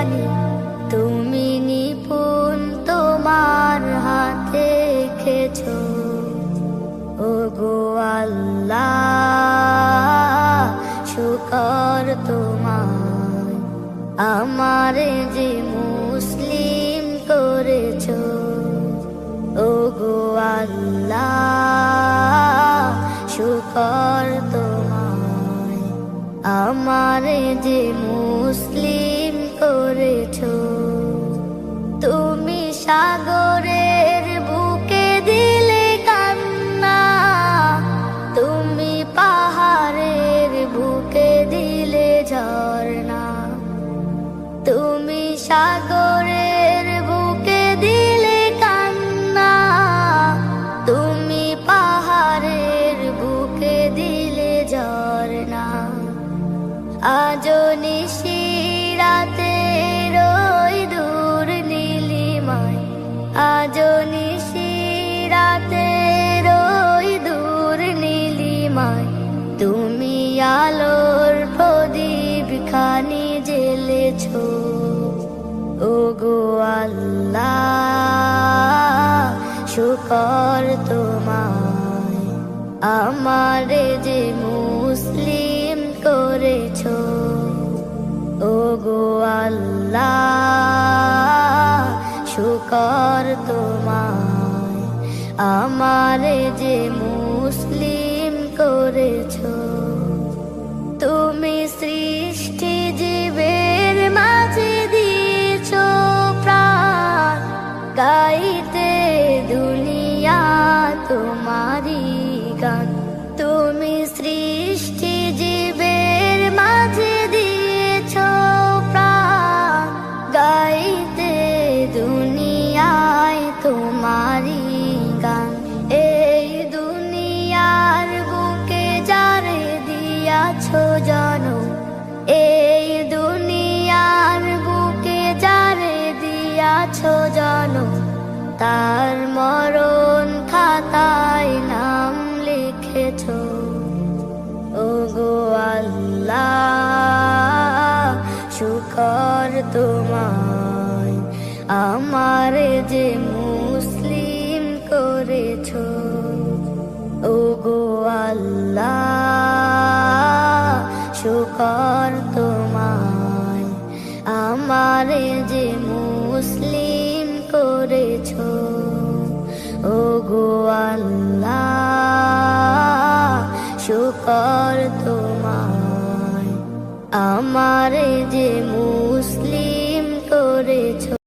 জানি তুমি নিপুণ তোমার হাতে রেখেছো। ওগো আল্লাহ শুকর তোমার, আমারে যে মুসলিম করেছো। ওগো আল্লাহ শুকর তোমার, আমারে যে মুসলিম করেছো। তুমি সাগরের বুকে দিলে কান্না, তুমি পাহাড়ের বুকে দিলে ঝর্ণা। তুমি সাগরের বুকে দিলে কান্না, তুমি পাহাড়ের বুকে দিলে ঝর্ণা। আজো নিশিরাতে রই দূর নীলিমায়, আজো নিশিরাতে রই দূর নীলিমায়, তুমি আলোর প্রদীপ খানি জ্বেলেছো। ওগো আল্লাহ শুকর তোমায়, আমারে যে মুসলিম করেছো। ওগো আল্লাহ শুকর তোমায়, আমারে যে মুসলিম করেছো। তুমি সৃষ্টি জীবের মাঝে দিয়েছো প্রাণ, গাইতে দুনিয়া তোমারি গান। তুমি সৃষ্টি জীবের মাঝে দিয়েছো প্রাণ, গাইতে দুনিয়ায় তোমারি গান। এই দুনিয়ার বুকে যারে দিয়াছো জনম, এই দুনিয়ার বুকে যারে দিয়াছো জনম, তার মরণ খাতায় নাম লিখেছো। ওগো আল্লাহ শুকর তোমায়, আমারে যে মুসলিম করেছো। ওগো আল্লাহ শুকর তোমায়, আমারে যে মুসলিম করেছো। ওগো আল্লাহ শুকর তোমায়, আমারে যে মুসলিম করেছো।